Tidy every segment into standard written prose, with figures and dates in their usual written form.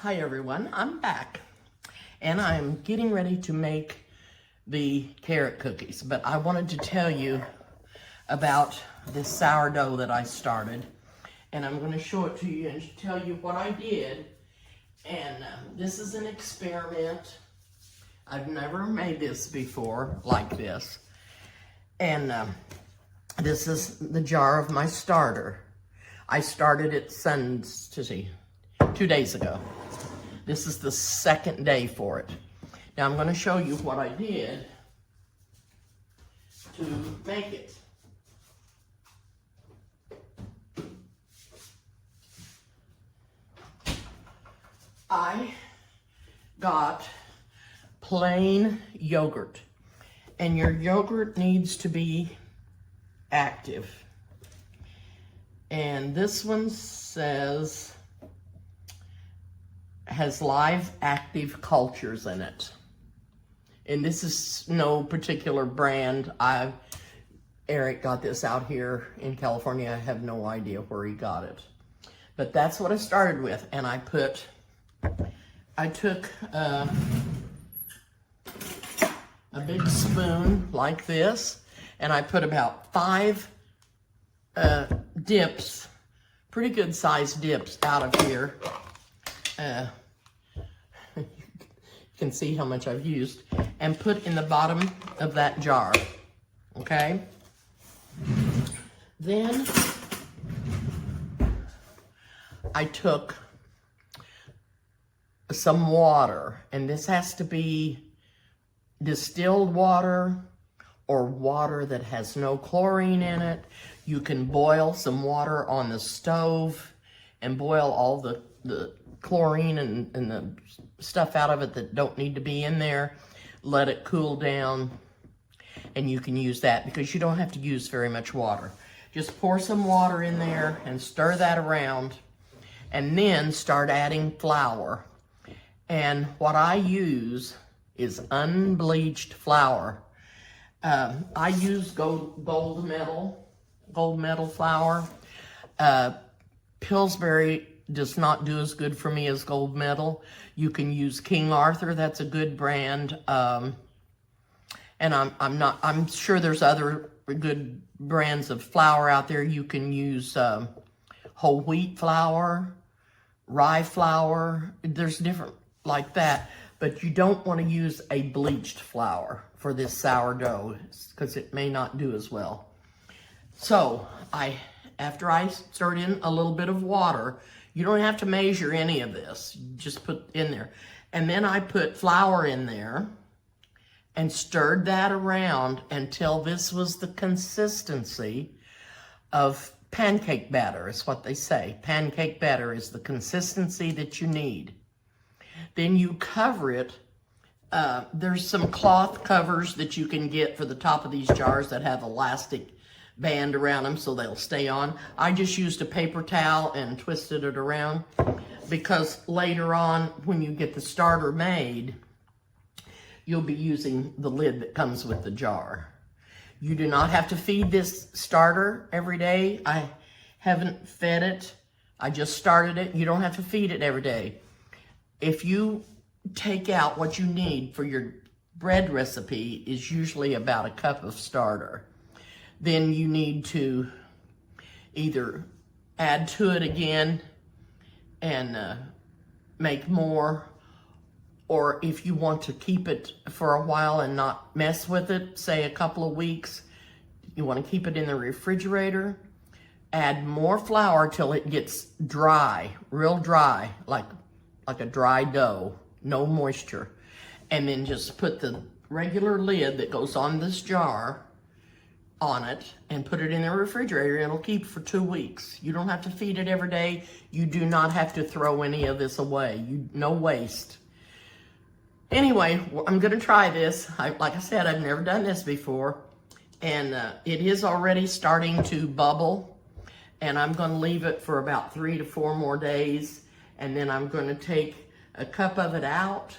Hi everyone, I'm back and I'm getting ready to make the carrot cookies, but I wanted to tell you about this sourdough that I started, and I'm going to show it to you and tell you what I did. And this is an experiment. I've never made this before like this, and this is the jar of my starter. I started it 2 days ago. This is the second day for it. Now I'm going to show you what I did to make it. I got plain yogurt, and your yogurt needs to be active. And this one has live active cultures in it. And this is no particular brand. Eric got this out here in California. I have no idea where he got it. But that's what I started with. And I took a big spoon like this, and I put about 5 dips, pretty good sized dips out of here. You can see how much I've used, and put in the bottom of that jar, okay? Then I took some water, and this has to be distilled water or water that has no chlorine in it. You can boil some water on the stove and boil all the chlorine and the stuff out of it that don't need to be in there. Let it cool down, and you can use that because you don't have to use very much water. Just pour some water in there and stir that around, and then start adding flour. And what I use is unbleached flour. I use gold medal flour. Pillsbury does not do as good for me as Gold Medal. You can use King Arthur, that's a good brand. And I'm sure there's other good brands of flour out there. You can use whole wheat flour, rye flour. There's different like that, but you don't want to use a bleached flour for this sourdough because it may not do as well. So after I stirred in a little bit of water, you don't have to measure any of this. You just put in there. And then I put flour in there and stirred that around until this was the consistency of pancake batter, is what they say. Pancake batter is the consistency that you need. Then you cover it. There's some cloth covers that you can get for the top of these jars that have elastic band around them so they'll stay on. I just used a paper towel and twisted it around because later on when you get the starter made, you'll be using the lid that comes with the jar. You do not have to feed this starter every day. I haven't fed it. I just started it. You don't have to feed it every day. If you take out what you need for your bread recipe is usually about a cup of starter. Then you need to either add to it again and make more, or if you want to keep it for a while and not mess with it, say a couple of weeks, you want to keep it in the refrigerator, add more flour till it gets dry, real dry, like a dry dough, no moisture. And then just put the regular lid that goes on this jar on it and put it in the refrigerator. It'll keep for 2 weeks. You don't have to feed it every day. You do not have to throw any of this away. No waste. Anyway, I'm gonna try this. Like I said, I've never done this before, and it is already starting to bubble, and I'm gonna leave it for about 3 to 4 more days, and then I'm gonna take a cup of it out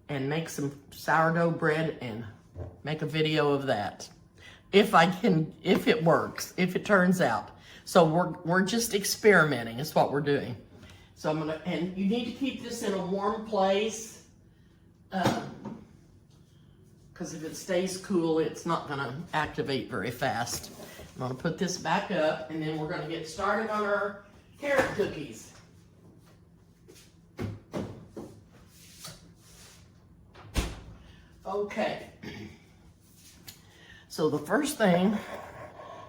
and make some sourdough bread and make a video of that. If it works, if it turns out. So we're just experimenting is what we're doing. So I'm gonna, and you need to keep this in a warm place, because if it stays cool, it's not gonna activate very fast. I'm gonna put this back up, and then we're gonna get started on our carrot cookies. Okay. So the first thing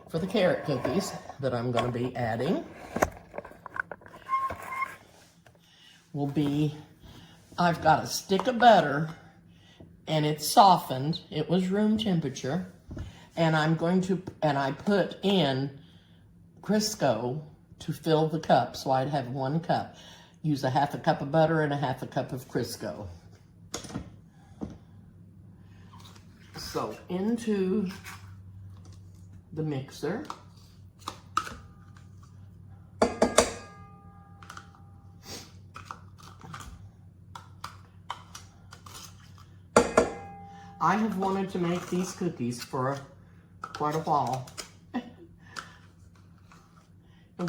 for the carrot cookies that I'm gonna be adding will be, I've got a stick of butter and it's softened. It was room temperature. And I put in Crisco to fill the cup. So I'd have 1 cup. Use a 1/2 cup of butter and a 1/2 cup of Crisco. So into the mixer. I have wanted to make these cookies for quite a while. And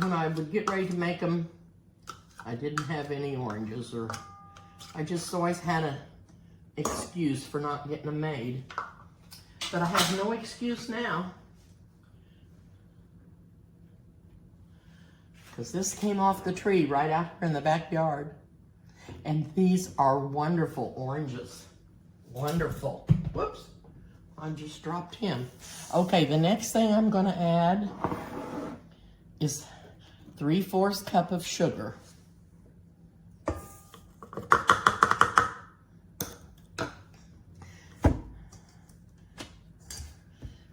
when I would get ready to make them, I didn't have any oranges, or I just always had an excuse for not getting them made. But I have no excuse now, because this came off the tree right out here in the backyard. And these are wonderful oranges. Wonderful. Whoops, I just dropped him. Okay, the next thing I'm gonna add is 3/4 cup of sugar.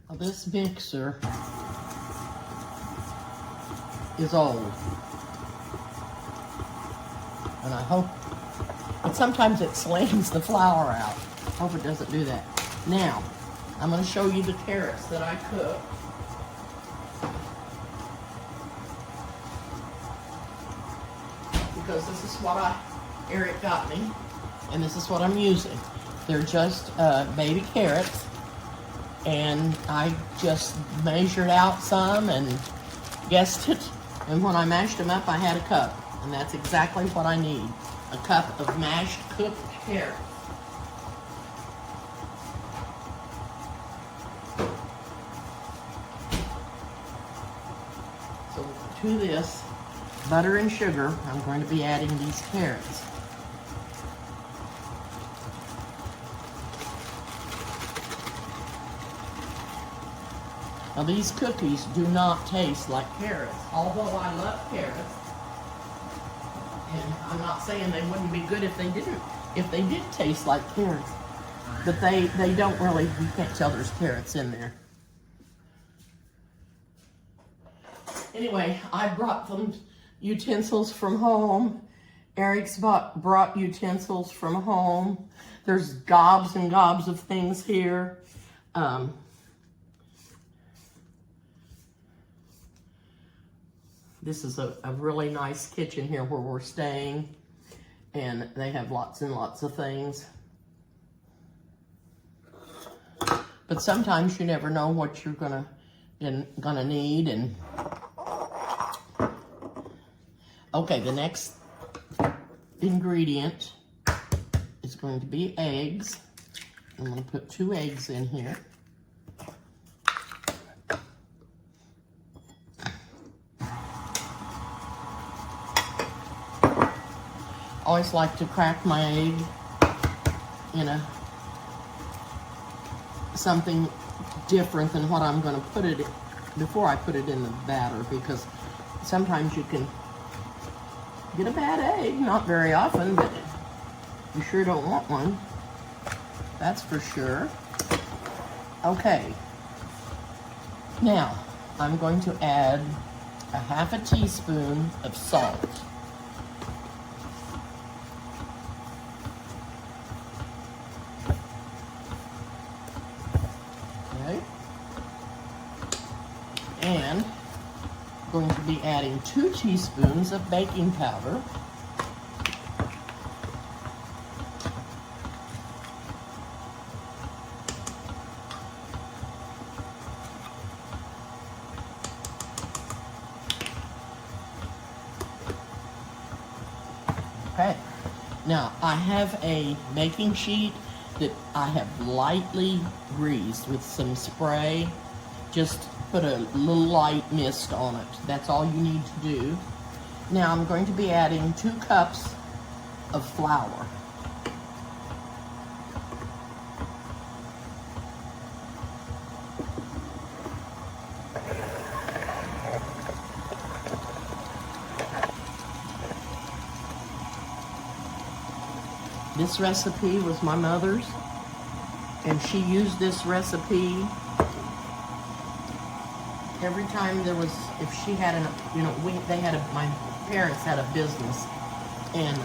Now, this mixer is old. And I hope, but sometimes it slams the flour out. Hope it doesn't do that. Now, I'm going to show you the carrots that I cooked. Because this is what Eric got me, and this is what I'm using. They're just baby carrots, and I just measured out some and guessed it. And when I mashed them up, I had a cup, and that's exactly what I need. A cup of mashed cooked carrots. So to this butter and sugar, I'm going to be adding these carrots. Now these cookies do not taste like carrots, although I love carrots. And I'm not saying they wouldn't be good if they did taste like carrots. But they don't really, you can't tell there's carrots in there. Anyway, I brought them utensils from home. Eric's brought utensils from home. There's gobs and gobs of things here. This is a really nice kitchen here where we're staying, and they have lots and lots of things. But sometimes you never know what you're gonna need. And okay, the next ingredient is going to be eggs. I'm going to put 2 eggs in here. I always like to crack my egg in something different than what I'm going to put it in before I put it in the batter, because sometimes you can get a bad egg. Not very often, but you sure don't want one. That's for sure. Okay. Now, I'm going to add a 1/2 teaspoon of salt. Okay. And I'm going to be adding 2 teaspoons of baking powder. Okay. Now, I have a baking sheet that I have lightly greased with some spray. Just put a little light mist on it. That's all you need to do. Now, I'm going to be adding 2 cups of flour. This recipe was my mother's, and she used this recipe every time there was, if she had an, my parents had a business, and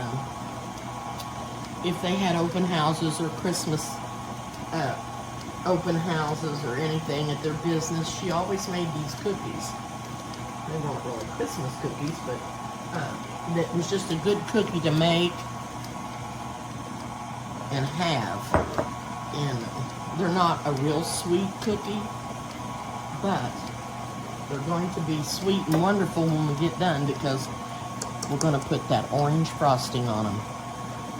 if they had open houses or Christmas open houses or anything at their business, she always made these cookies. They weren't really Christmas cookies, but that was just a good cookie to make and have. And they're not a real sweet cookie, but they're going to be sweet and wonderful when we get done, because we're going to put that orange frosting on them.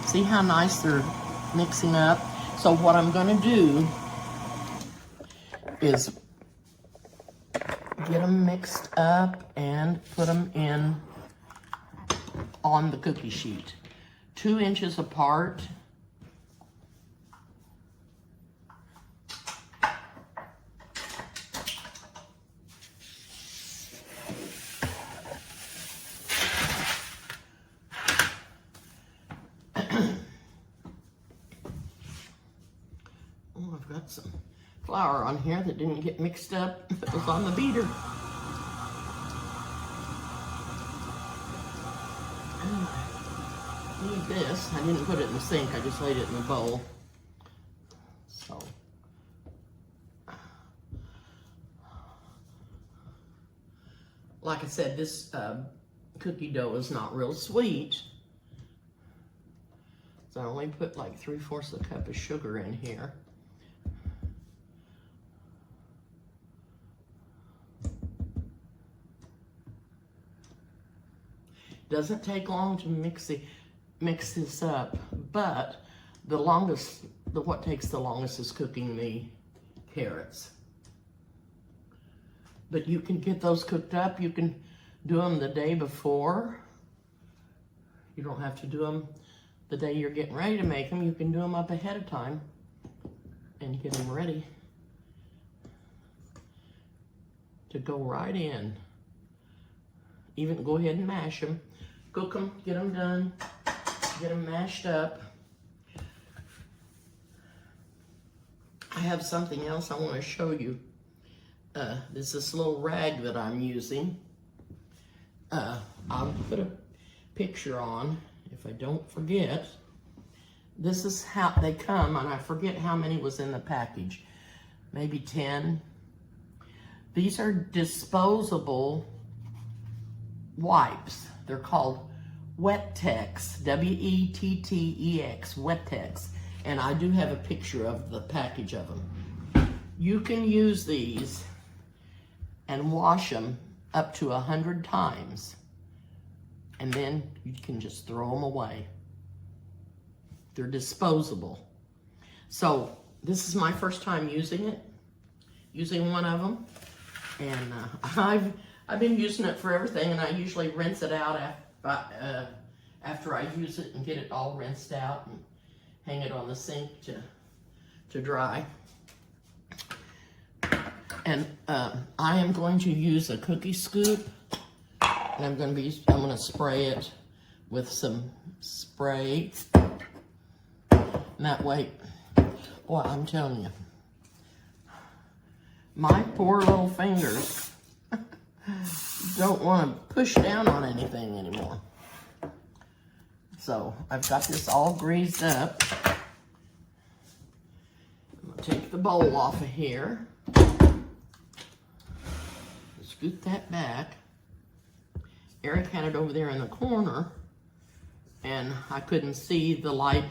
See how nice they're mixing up? So what I'm going to do is get them mixed up and put them in on the cookie sheet. 2 inches apart. Oh, I've got some flour on here that didn't get mixed up. It was on the beater. I need this. I didn't put it in the sink. I just laid it in the bowl. So, like I said, this cookie dough is not real sweet. So I only put like 3/4 of a cup of sugar in here. Doesn't take long to mix this up, but what takes the longest is cooking the carrots. But you can get those cooked up. You can do them the day before. You don't have to do them the day you're getting ready to make them. You can do them up ahead of time and get them ready to go right in. Even go ahead and mash them. Cook them, get them done, get them mashed up. I have something else I want to show you. There's this little rag that I'm using. I'll put a picture on if I don't forget. This is how they come, and I forget how many was in the package. Maybe 10. These are disposable wipes. They're called Wettex, W-E-T-T-E-X, Wettex. And I do have a picture of the package of them. You can use these and wash them up to 100 times. And then you can just throw them away. They're disposable. So this is my first time using one of them. And I've been using it for everything, and I usually rinse it out after I use it and get it all rinsed out and hang it on the sink to dry. And I am going to use a cookie scoop, and I'm going to spray it with some spray. And that way, boy, I'm telling you, my poor little fingers don't want to push down on anything anymore. So I've got this all greased up. I'm going to take the bowl off of here. Scoot that back. Eric had it over there in the corner, and I couldn't see. The light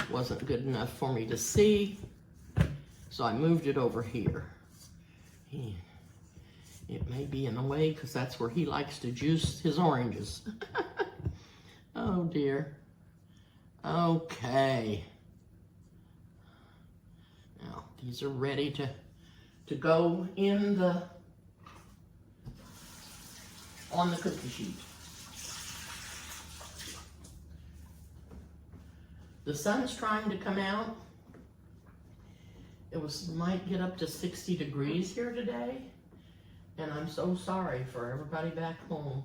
wasn't good enough for me to see, so I moved it over here. It may be in the way because that's where he likes to juice his oranges. Oh dear. Okay. Now, these are ready to go in on the cookie sheet. The sun's trying to come out. Might get up to 60 degrees here today. And I'm so sorry for everybody back home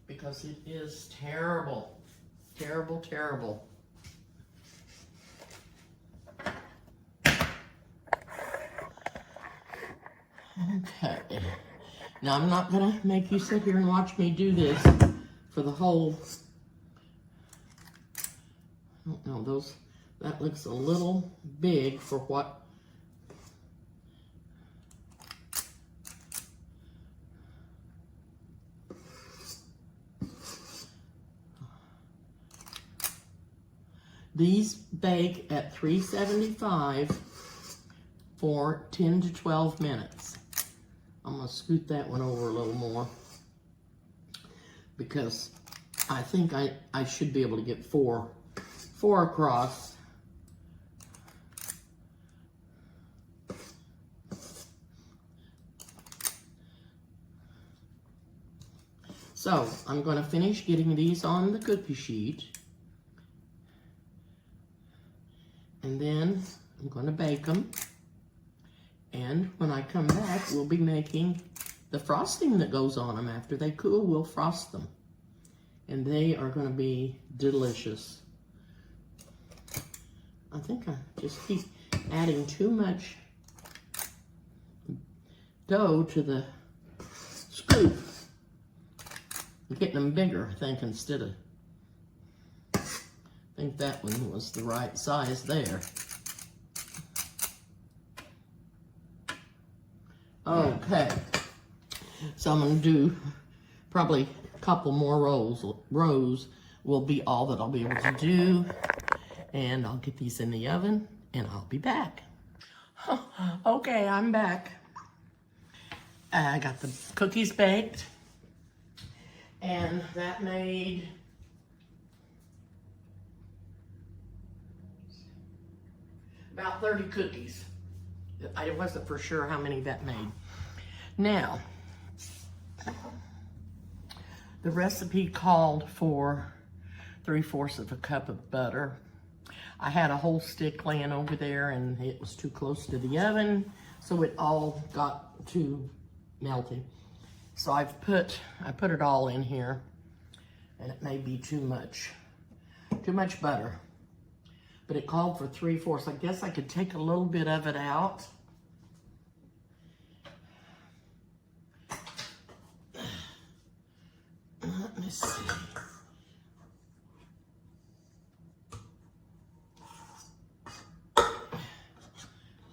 because it is terrible, terrible, terrible. Okay. Now I'm not gonna make you sit here and watch me do this for the whole, I don't know, that looks a little big for what these bake at 375 for 10 to 12 minutes. I'm gonna scoot that one over a little more because I think I should be able to get four across. So I'm gonna finish getting these on the cookie sheet. And then I'm gonna bake them. And when I come back, we'll be making the frosting that goes on them. After they cool, we'll frost them. And they are gonna be delicious. I think I just keep adding too much dough to the scoop. I'm getting them bigger, I think, instead of, I think that one was the right size there. Okay, so I'm gonna do probably a couple more rows will be all that I'll be able to do. And I'll get these in the oven and I'll be back. Okay, I'm back. I got the cookies baked and that made about 30 cookies. I wasn't for sure how many that made. Now, the recipe called for 3/4 of a cup of butter. I had a whole stick laying over there and it was too close to the oven, so it all got too melty. So I put it all in here, and it may be too much butter. But it called for 3/4. I guess I could take a little bit of it out. Let me see.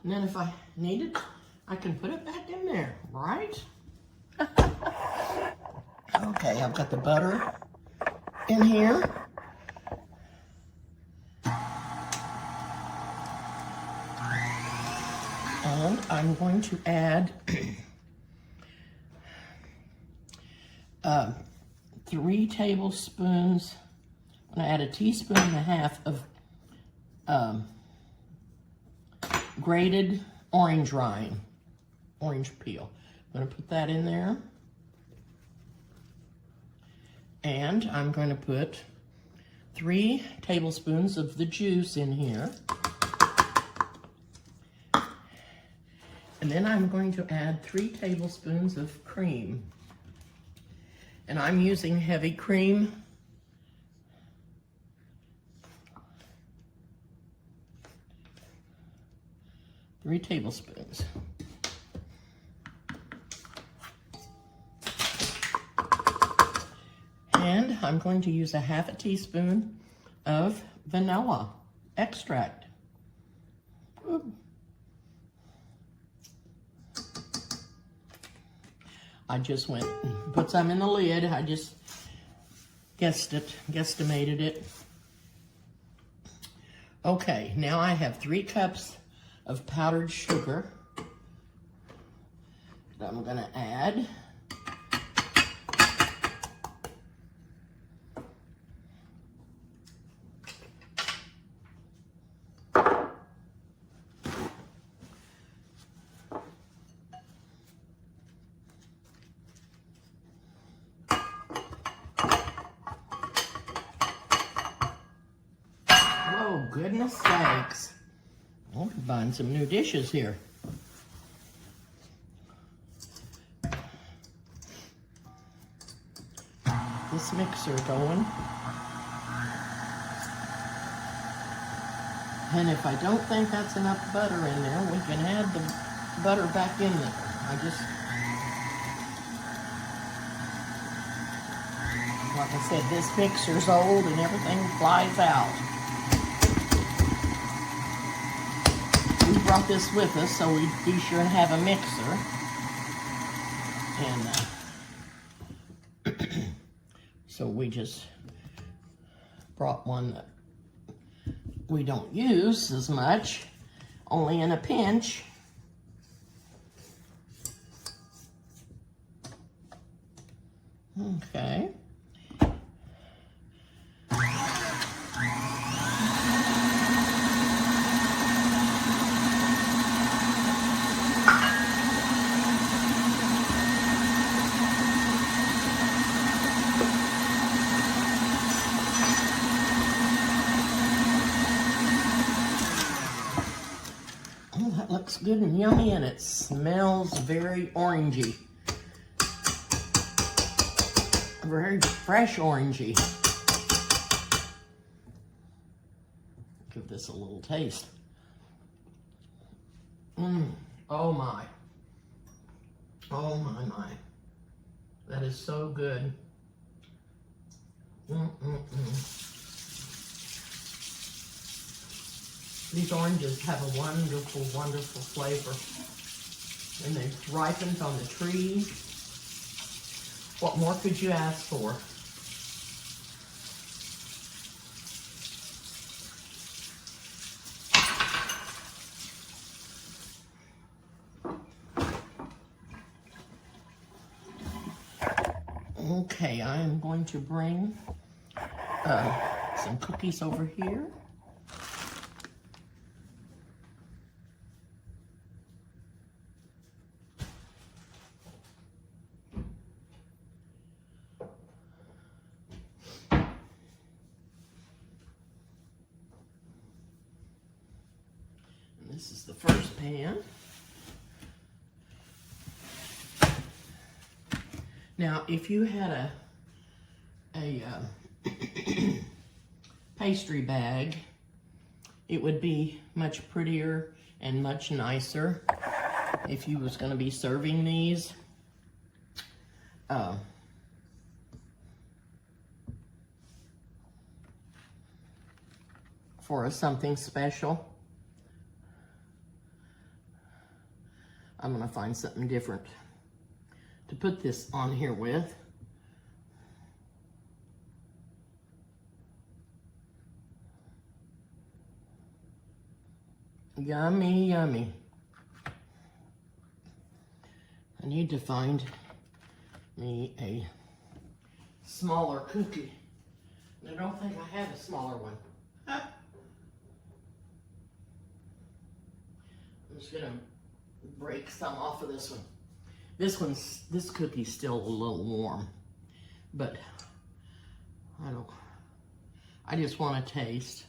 And then if I need it, I can put it back in there, right? Okay, I've got the butter in here. And I'm going to add 3 tablespoons. I'm gonna add 1.5 teaspoons of grated orange rind, orange peel. I'm gonna put that in there. And I'm gonna put 3 tablespoons of the juice in here. And then I'm going to add 3 tablespoons of cream. And I'm using heavy cream. Three tablespoons. And I'm going to use 1/2 teaspoon of vanilla extract. Ooh. I just went and put some in the lid. I just guesstimated it. Okay, now I have 3 cups of powdered sugar that I'm gonna add. goodness sakes. I'm buying some new dishes here. This mixer going. And if I don't think that's enough butter in there, we can add the butter back in there. Like I said, this mixer's old and everything flies out. We brought this with us, so we'd be sure to have a mixer. And so we just brought one that we don't use as much, only in a pinch. Okay. That looks good and yummy, and it smells very orangey. Very fresh orangey. Give this a little taste. Oh my. Oh my. That is so good. These oranges have a wonderful, wonderful flavor. And they've ripened on the tree. What more could you ask for? Okay, I am going to bring some cookies over here. This is the first pan. Now, if you had a pastry bag, it would be much prettier and much nicer if you was going to be serving these. For something special. I'm going to find something different to put this on here with. Yummy, yummy. I need to find me a smaller cookie. I don't think I have a smaller one. I'm just going to break some off of this one. This cookie's still a little warm, but I just want to taste.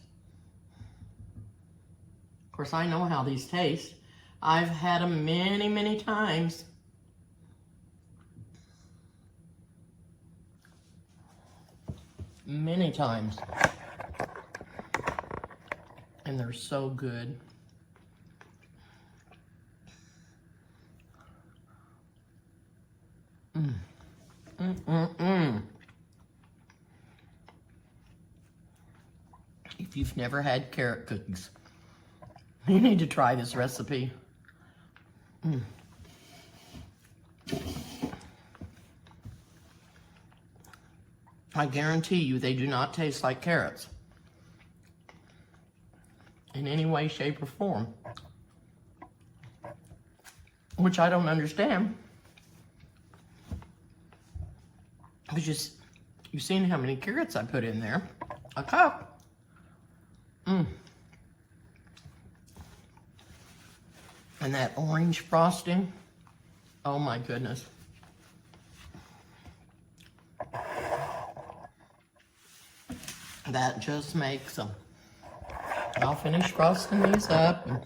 Of course, I know how these taste. I've had them many, many times. Many times. And they're so good. If you've never had carrot cookies, you need to try this recipe. I guarantee you they do not taste like carrots in any way, shape, or form, which I don't understand. Because you've seen how many carrots I put in there. A cup. And that orange frosting. Oh my goodness. That just makes them I'll finish frosting these up. And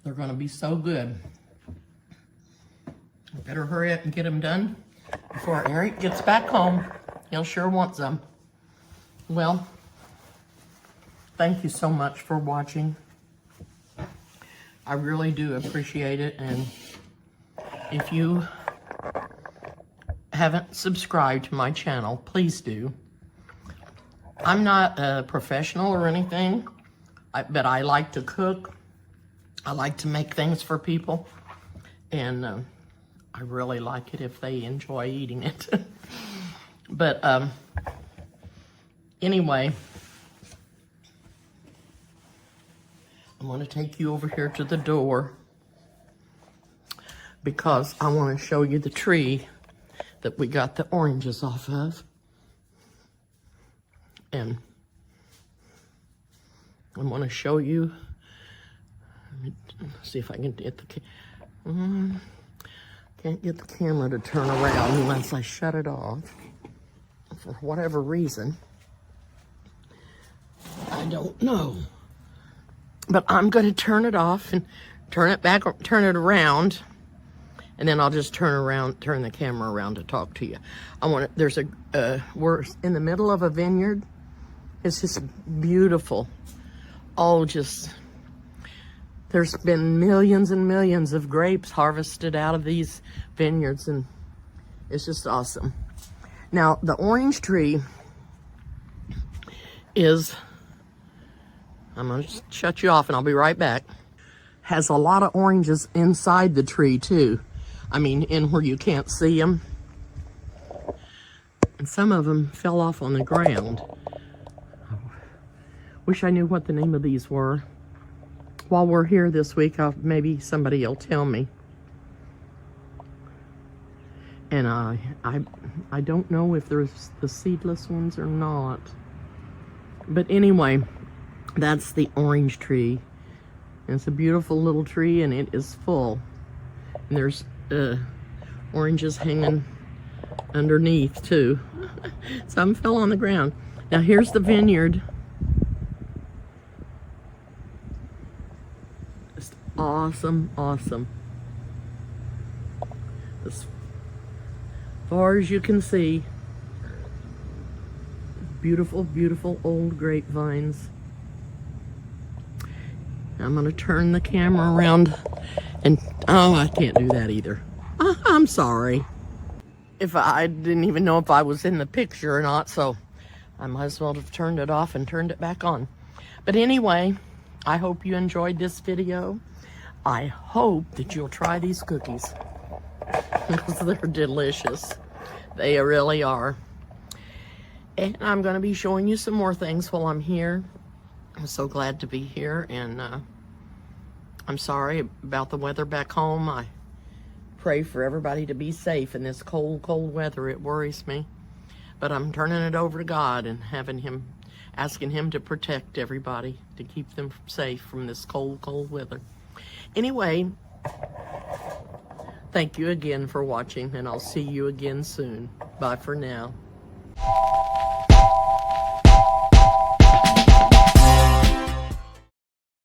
they're going to be so good. I better hurry up and get them done before Eric gets back home. He'll sure want some. Well, thank you so much for watching. I really do appreciate it. And if you haven't subscribed to my channel, please do. I'm not a professional or anything, but I like to cook. I like to make things for people. And I really like it if they enjoy eating it. But anyway, I'm going to take you over here to the door because I want to show you the tree that we got the oranges off of. And I want to show you. Let me see if I can get the can't get the camera to turn around unless I shut it off. For whatever reason, I don't know. But I'm going to turn it off and turn it back, turn it around, and then I'll just turn the camera around to talk to you. There's we're in the middle of a vineyard. It's just beautiful. There's been millions and millions of grapes harvested out of these vineyards, and it's just awesome. Now, the orange tree I'm going to shut you off and I'll be right back. Has a lot of oranges inside the tree too. I mean, in where you can't see them. And some of them fell off on the ground. Wish I knew what the name of these were. While we're here this week, maybe somebody will tell me. And I don't know if there's the seedless ones or not. But anyway, that's the orange tree. And it's a beautiful little tree, and it is full. And there's oranges hanging underneath too. Some fell on the ground. Now here's the vineyard. Just awesome, awesome. As far as you can see, beautiful, beautiful old grapevines. I'm going to turn the camera around and, oh, I can't do that either. I'm sorry. I didn't even know if I was in the picture or not, so I might as well have turned it off and turned it back on. But anyway, I hope you enjoyed this video. I hope that you'll try these cookies because they're delicious. They really are. And I'm going to be showing you some more things while I'm here. I'm so glad to be here, and I'm sorry about the weather back home. I pray for everybody to be safe in this cold, cold weather. It worries me. But I'm turning it over to God and asking him to protect everybody, to keep them safe from this cold, cold weather. Anyway, thank you again for watching, and I'll see you again soon. Bye for now.